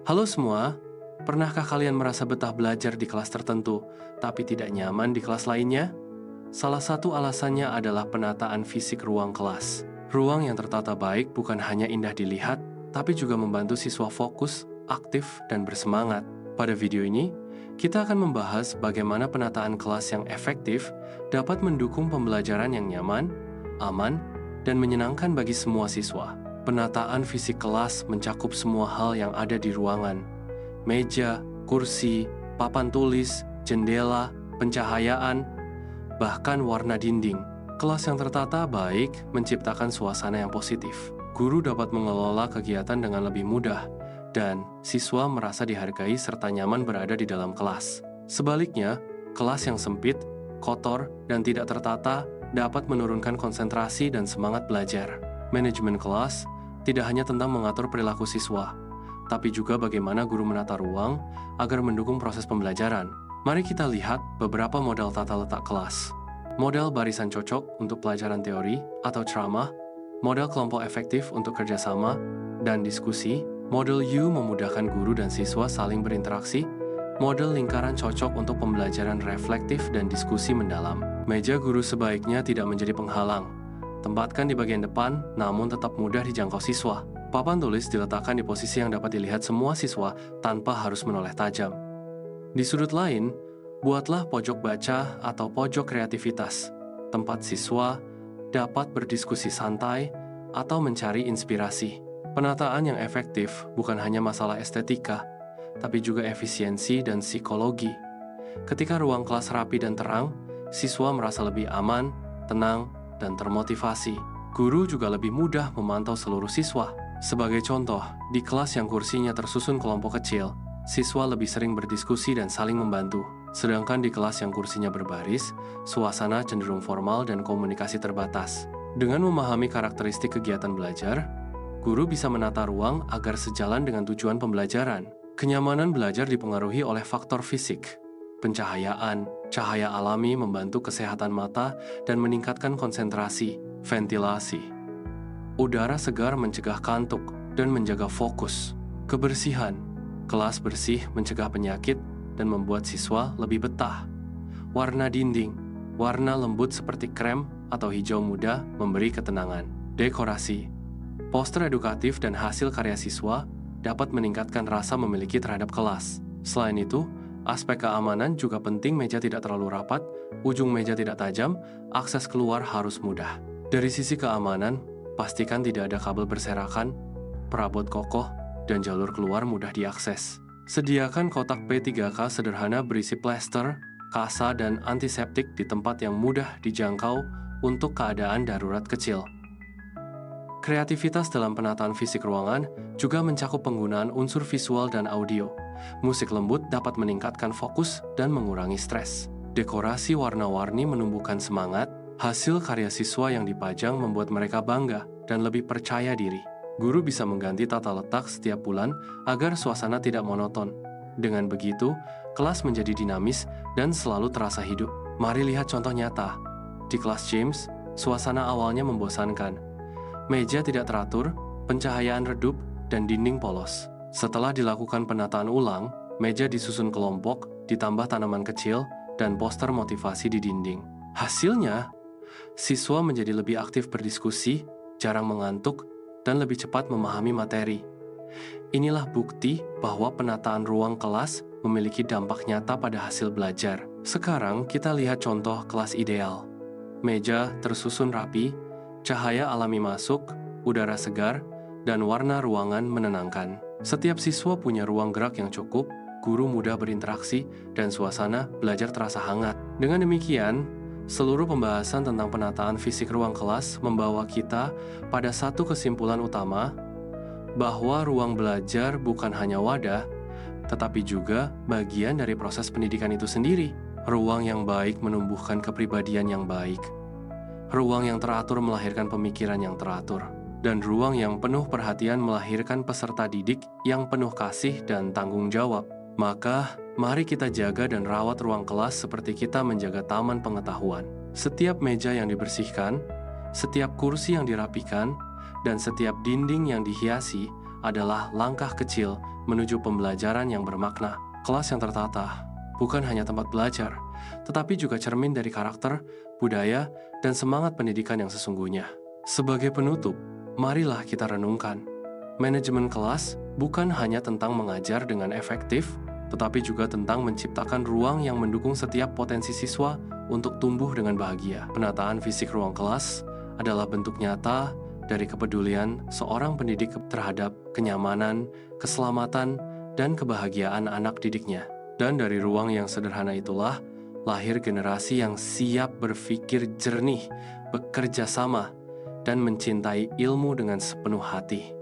Halo semua, pernahkah kalian merasa betah belajar di kelas tertentu, tapi tidak nyaman di kelas lainnya? Salah satu alasannya adalah penataan fisik ruang kelas. Ruang yang tertata baik bukan hanya indah dilihat, tapi juga membantu siswa fokus, aktif, dan bersemangat. Pada video ini, kita akan membahas bagaimana penataan kelas yang efektif dapat mendukung pembelajaran yang nyaman, aman, dan menyenangkan bagi semua siswa. Penataan fisik kelas mencakup semua hal yang ada di ruangan. Meja, kursi, papan tulis, jendela, pencahayaan, bahkan warna dinding. Kelas yang tertata baik menciptakan suasana yang positif. Guru dapat mengelola kegiatan dengan lebih mudah, dan siswa merasa dihargai serta nyaman berada di dalam kelas. Sebaliknya, kelas yang sempit, kotor, dan tidak tertata dapat menurunkan konsentrasi dan semangat belajar. Manajemen kelas tidak hanya tentang mengatur perilaku siswa, tapi juga bagaimana guru menata ruang agar mendukung proses pembelajaran. Mari kita lihat beberapa model tata letak kelas. Model barisan cocok untuk pelajaran teori atau ceramah, model kelompok efektif untuk kerjasama dan diskusi, model U memudahkan guru dan siswa saling berinteraksi, model lingkaran cocok untuk pembelajaran reflektif dan diskusi mendalam. Meja guru sebaiknya tidak menjadi penghalang. Tempatkan di bagian depan, namun tetap mudah dijangkau siswa. Papan tulis diletakkan di posisi yang dapat dilihat semua siswa tanpa harus menoleh tajam. Di sudut lain, buatlah pojok baca atau pojok kreativitas. Tempat siswa dapat berdiskusi santai atau mencari inspirasi. Penataan yang efektif bukan hanya masalah estetika, tapi juga efisiensi dan psikologi. Ketika ruang kelas rapi dan terang, siswa merasa lebih aman, tenang, dan termotivasi. Guru juga lebih mudah memantau seluruh siswa. Sebagai contoh, di kelas yang kursinya tersusun kelompok kecil, siswa lebih sering berdiskusi dan saling membantu. Sedangkan di kelas yang kursinya berbaris, suasana cenderung formal dan komunikasi terbatas. Dengan memahami karakteristik kegiatan belajar, guru bisa menata ruang agar sejalan dengan tujuan pembelajaran. Kenyamanan belajar dipengaruhi oleh faktor fisik. Pencahayaan, cahaya alami membantu kesehatan mata dan meningkatkan konsentrasi. Ventilasi, udara segar mencegah kantuk dan menjaga fokus. Kebersihan, kelas bersih mencegah penyakit dan membuat siswa lebih betah. Warna dinding, warna lembut seperti krem atau hijau muda memberi ketenangan. Dekorasi, poster edukatif dan hasil karya siswa dapat meningkatkan rasa memiliki terhadap kelas. Selain itu, aspek keamanan juga penting. Meja tidak terlalu rapat, ujung meja tidak tajam, akses keluar harus mudah. Dari sisi keamanan, pastikan tidak ada kabel berserakan, perabot kokoh, dan jalur keluar mudah diakses. Sediakan kotak P3K sederhana berisi plester, kasa, dan antiseptik di tempat yang mudah dijangkau untuk keadaan darurat kecil. Kreativitas dalam penataan fisik ruangan juga mencakup penggunaan unsur visual dan audio. Musik lembut dapat meningkatkan fokus dan mengurangi stres. Dekorasi warna-warni menumbuhkan semangat. Hasil karya siswa yang dipajang membuat mereka bangga dan lebih percaya diri. Guru bisa mengganti tata letak setiap bulan agar suasana tidak monoton. Dengan begitu, kelas menjadi dinamis dan selalu terasa hidup. Mari lihat contoh nyata. Di kelas James, suasana awalnya membosankan. Meja tidak teratur, pencahayaan redup, dan dinding polos. Setelah dilakukan penataan ulang, meja disusun kelompok, ditambah tanaman kecil, dan poster motivasi di dinding. Hasilnya, siswa menjadi lebih aktif berdiskusi, jarang mengantuk, dan lebih cepat memahami materi. Inilah bukti bahwa penataan ruang kelas memiliki dampak nyata pada hasil belajar. Sekarang kita lihat contoh kelas ideal. Meja tersusun rapi, cahaya alami masuk, udara segar, dan warna ruangan menenangkan. Setiap siswa punya ruang gerak yang cukup, guru mudah berinteraksi, dan suasana belajar terasa hangat. Dengan demikian, seluruh pembahasan tentang penataan fisik ruang kelas membawa kita pada satu kesimpulan utama, bahwa ruang belajar bukan hanya wadah, tetapi juga bagian dari proses pendidikan itu sendiri. Ruang yang baik menumbuhkan kepribadian yang baik. Ruang yang teratur melahirkan pemikiran yang teratur. Dan ruang yang penuh perhatian melahirkan peserta didik yang penuh kasih dan tanggung jawab. Maka, mari kita jaga dan rawat ruang kelas seperti kita menjaga taman pengetahuan. Setiap meja yang dibersihkan, setiap kursi yang dirapikan, dan setiap dinding yang dihiasi adalah langkah kecil menuju pembelajaran yang bermakna. Kelas yang tertata bukan hanya tempat belajar, tetapi juga cermin dari karakter, budaya, dan semangat pendidikan yang sesungguhnya. Sebagai penutup, marilah kita renungkan. Manajemen kelas bukan hanya tentang mengajar dengan efektif, tetapi juga tentang menciptakan ruang yang mendukung setiap potensi siswa untuk tumbuh dengan bahagia. Penataan fisik ruang kelas adalah bentuk nyata dari kepedulian seorang pendidik terhadap kenyamanan, keselamatan, dan kebahagiaan anak didiknya. Dan dari ruang yang sederhana itulah lahir generasi yang siap berpikir jernih, bekerja sama, dan mencintai ilmu dengan sepenuh hati.